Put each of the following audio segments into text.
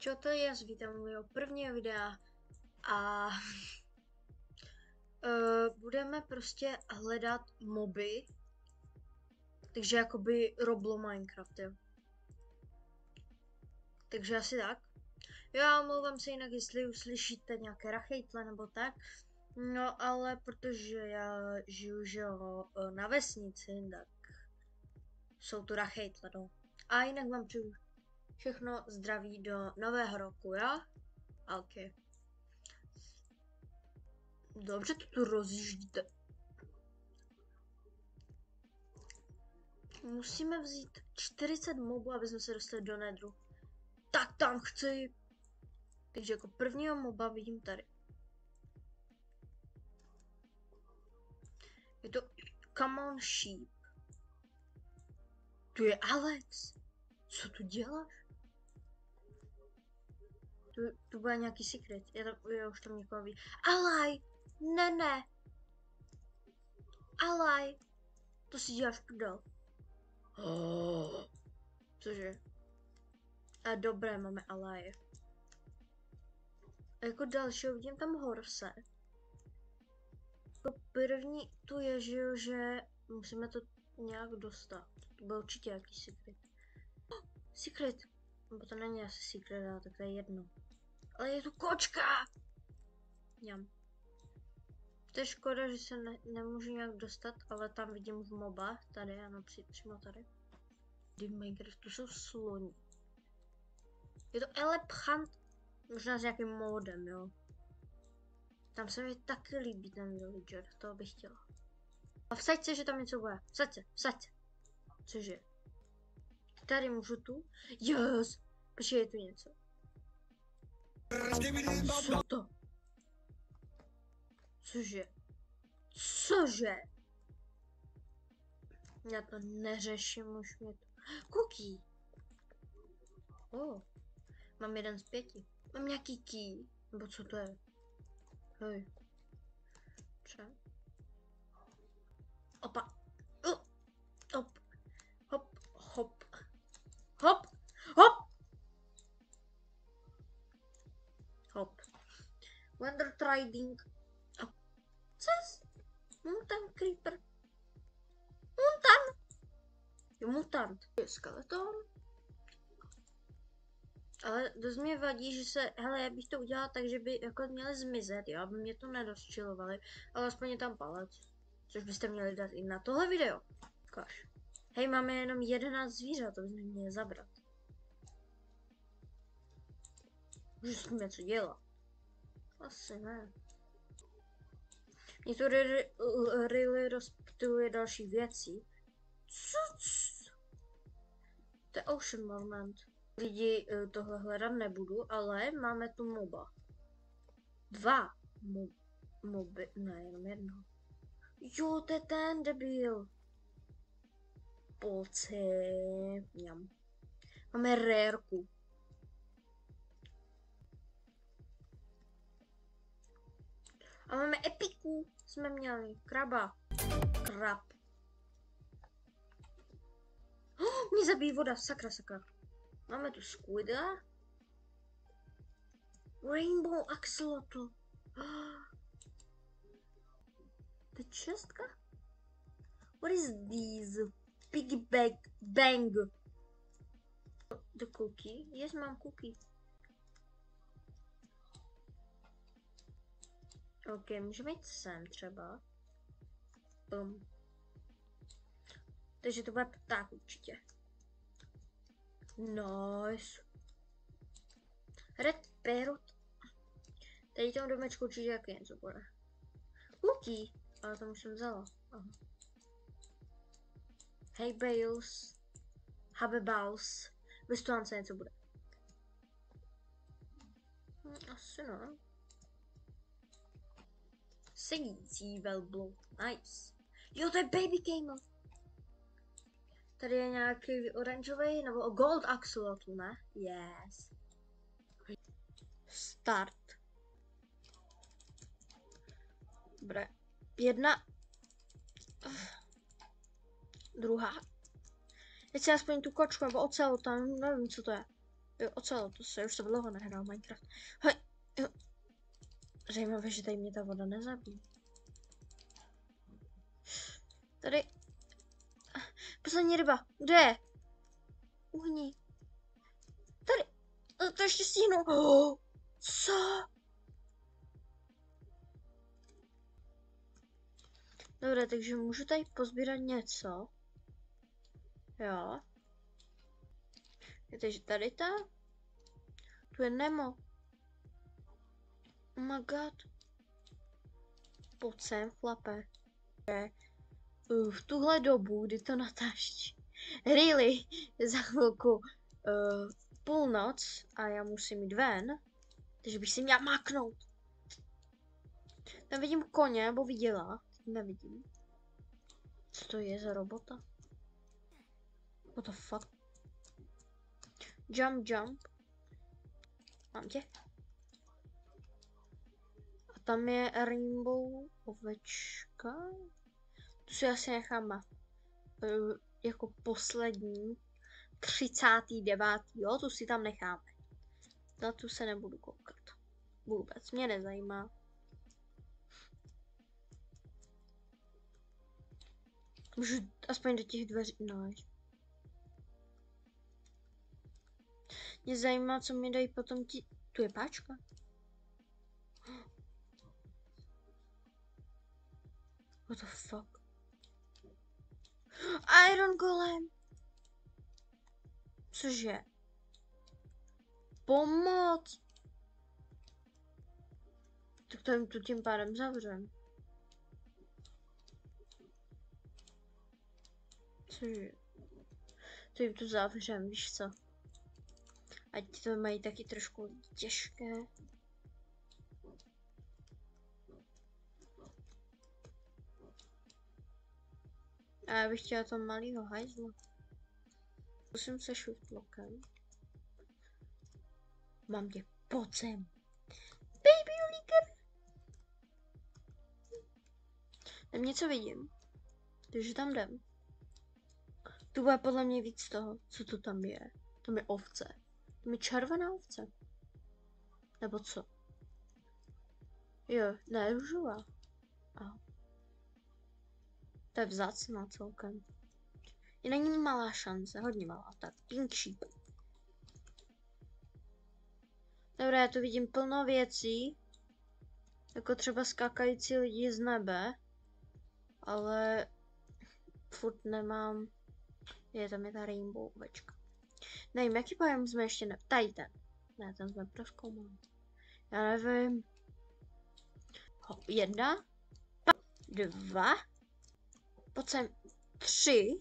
Čau, to je, vítám u mého prvního videa a budeme prostě hledat moby, takže jakoby Roblo Minecraft, jo. Takže asi tak. Já omlouvám se jinak, jestli uslyšíte nějaké rachejtle nebo tak, no ale protože já žiju, že jo, na vesnici, tak jsou tu rachejtle, no. A jinak vám přeju všechno zdraví do nového roku, jo? OK. Dobře to tu rozjíždíte. Musíme vzít 40 mobů, aby jsme se dostali do nedru. Tak tam chci. Takže jako prvního moba vidím tady. Je to Common Sheep. Tu je Alex. Co tu děláš? Tu bude nějaký secret. Já už tam někoho ví. Alaj! Ne. Alaj! To si děláš prdel. Oh. Cože? A dobré, máme Alaje. A jako dalšího vidím tam Horse. Jako první tu je, že musíme to nějak dostat. To byl určitě nějaký secret. Oh, secret! Nebo to není asi secret, ale tak to je jedno. Ale je tu kočka! Mňam. To je škoda, že se nemůžu nějak dostat, ale tam vidím v moba. Tady, ano, přímo tady. V Minecraftu jsou sloni. Je to elephant. Možná s nějakým modem, jo. Tam se mi taky líbí ten villager, toho bych chtěla. A vsaď se, že tam něco bude. Vsaď se. Cože? Tady můžu tu? Yes! Počkej, je tu něco. Co to? Cože? Já to neřeším, už mě to... Cookie! Oh. Mám 1 z 5. Mám nějaký key. Nebo co to je? Hej. Co? Opa. Hop. Wonder trading. Cos? Mutant creeper. Je mutant. Je skeleton. Ale dost mě vadí, že se, hele, já bych to udělala tak, že by jako měly zmizet, jo, aby mě to nedosčilovali, ale aspoň je tam palec, což byste měli dát i na tohle video. Kaž. Hej, máme jenom 11 zvířat, to bychom měli zabrat. Můžu s tím něco dělat? Asi ne. Mě to really rozptyluje další věci. To je ocean moment. Lidi, tohle hledat nebudu, ale máme tu moba. 2 moby, ne, jenom 1. Jo, to je ten debil. Polci. Mňam. Máme rérku. A máme epiku. Jsme měli. Krab. Mě zabíjí voda, sakra. Máme tu squida. Rainbow axolotl. To je čestka? What is this? Piggy bang. The cookie? Yes, mám cookie. OK, můžeme jít sem třeba. Bum. Takže to bude pták určitě. Nice. Red parrot. Tady tomu domečku určitě jaký něco bude. Cookie. Ale to už jsem vzala. Aha. Hey bales. Habe bals. Bez toho se něco bude. Asi no. Sedící velblo. Nice. Jo, to je baby camel. Tady je nějaký oranžový nebo gold axolotl, ne? Yes. Start. Dobré. 1. Druhá. Teď si aspoň tu kočku nebo ocel, tam nevím, co to je. Jo, ocelo, to se už to dlouho nehrál Minecraft. Hej, jo. Zajímavé, že tady mě ta voda nezabíjí. Tady. Poslední ryba, kde je? Uhni. Tady. To ještě stihnu. Oh, co? Dobré, takže můžu tady pozbírat něco. Jo. Takže tady ta. Tu je Nemo. Oh my god. Pojď sem, chlape. V tuhle dobu, kdy to natáčí. Really, za chvilku půlnoc a já musím jít ven. Takže bych si měla máknout. Tam vidím koně, nebo viděla. Nevidím. Co to je za robota? What the fuck? Jump, jump. Mám tě. A tam je rainbow ovečka. Tu si asi necháme jako poslední. 39. Jo, tu si tam necháme. Na tu se nebudu koukat. Vůbec mě nezajímá. Můžu aspoň do těch dveří, no. Mě zajímá, co mi dají potom ti... Tu je páčka. What the fuck? Iron Golem. Cože? Pomoc. Tak to jim tu tím pádem zavřem. Cože? To jim tu zavřem, víš co? Ať to mají taky trošku těžké. A já bych chtěla to malýho hajzla. Musím se shiftlockem. Mám tě, pojď sem. Baby Oliker. Tam něco vidím. Takže tam jdem. Tu bude podle mě víc toho, co to tam je. Tam je ovce. Tam je červená ovce. Nebo co? Jo, ne, růžová. Aha. To je vzácná celkem. Je na ní malá šance, hodně malá. Tak, pink sheep. Dobré, já tu vidím plno věcí. Jako třeba skákající lidi z nebe. Ale furt nemám. Tam je ta rainbow ovečka. Nevím, jaký pojem jsme ještě ne... Tady ten. Ne, ten jsme prozkoumali. Já nevím. 1, 2, pojď sem, 3,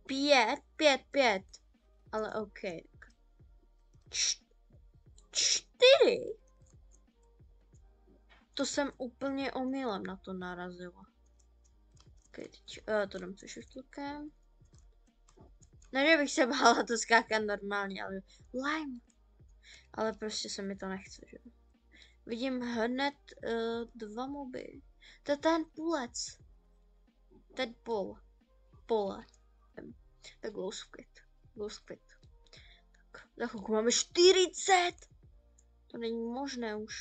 5. Ale OK. 4. To jsem úplně omylem na to narazila. Okay, teď to dám se šuštlukem. Ne, že bych se bála to skákat normálně, ale lime. Ale prostě se mi to nechce, že? Vidím hned 2 moby. To je ten půlec. Ten pole. Tak glow split. Tak, za chvilku máme 40. To není možné už.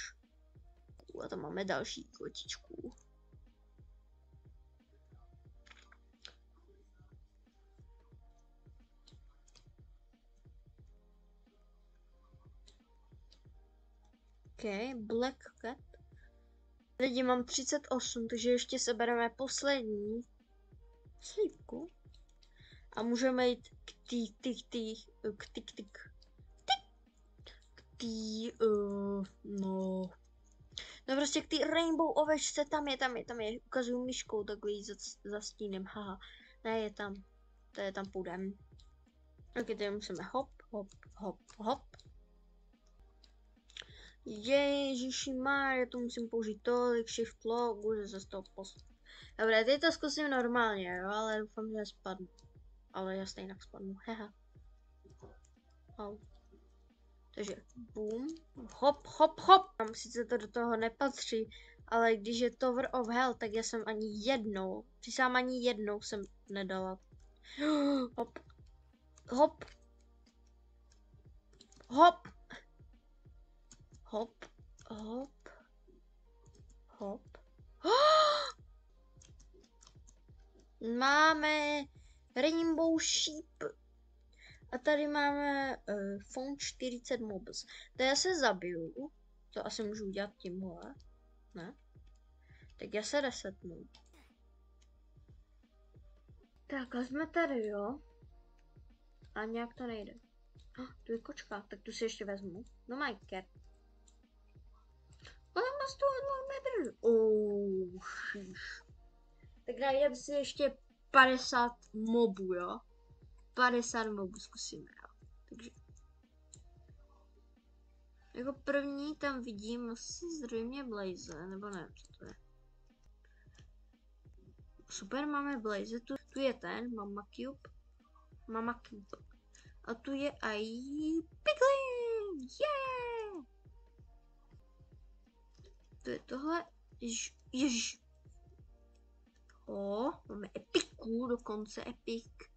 A tam máme další kotičku. OK, Black Cat. Lidi, mám 38, takže ještě sebereme poslední slívku. A můžeme jít k no prostě k té rainbow ovečce, tam je, ukazuju myškou takhle za stínem, haha. Ne, je tam, to je tam půjdem. Ok, tady musíme hop. Ježišimarja, to musím použít tolik shift logu, že se z toho Dobré, teď to zkusím normálně, jo, ale doufám, že spadnu. Ale já stejně spadnu, heha. Au. Takže boom, hop. Tam sice to do toho nepatří, ale když je Tower of Hell, tak já jsem ani jednou jsem nedala. Hop. Hop. Hop. Hop. Hop. Máme Rainbow Sheep. A tady máme Phone 40 Mobs. To já se zabiju. To asi můžu udělat tímhle. Ne? Tak já se resetnu. Tak a jsme tady, jo? A nějak to nejde. Tu je kočka, tak tu si ještě vezmu. No my cat. Ona má 102 metrů. Šíš. Tak najdeme si ještě 50 mobů, jo? 50 mobů zkusíme, jo? Takže. Jako první tam vidím asi zřejmě Blaze, nebo nevím, co to je. Super, máme Blaze, tu je ten, Mama Cube. A tu je i Piglin, yeah! To je tohle, ježiš. Máme epiku, dokonce epik.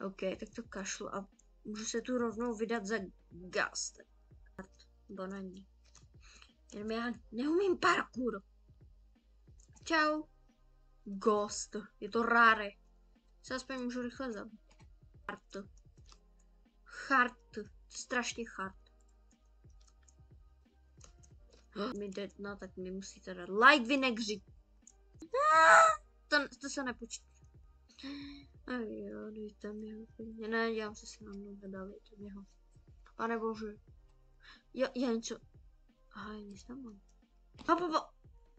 OK, tak to kašlu a můžu se tu rovnou vydat za Gast. Bo na ní. Jenom já neumím parkour. Čau. Ghost. Je to rare. Se aspoň můžu rychle zabít. Chart. Strašně chart. Mi jde, no tak mi musíte dát light vinegři. To se nepočítá. Aj jo, dejte mi úplně. Ne, dělám se s ním, nedávejte mi ho. Pane bože. Já něco. Aha, nic tam mám.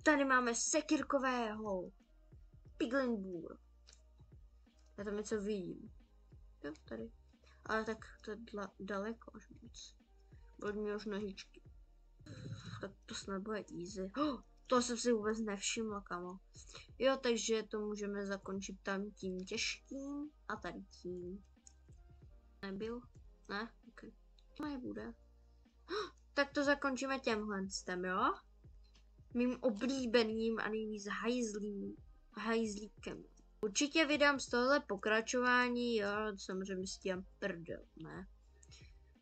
Tady máme sekirkového. Piglin Boar. Já tam něco vidím. Jo, tady. Ale tak to je daleko až moc. Bude mi už nožičky. Tak to snad bude easy. To jsem si vůbec nevšimla, kamo. Jo, takže to můžeme zakončit tam tím těžkým a tady tím. Nebyl? Ne? Ok. Nebude. Tak to zakončíme těmhle stem, jo? Mým oblíbeným a nejvíc hajzlíkem. Určitě vydám z tohle pokračování, jo, samozřejmě si dělám prdel, ne?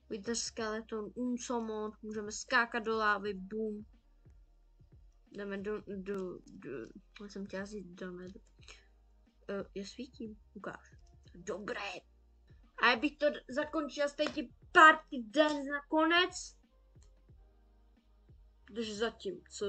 Wither Skeleton, Unsummon, můžeme skákat do lávy, boom. Jdeme já jsem chtěla říct do medu. Já svítím, ukáž. Dobré. A já bych to zakončila z teď party dance nakonec. Protože zatím, co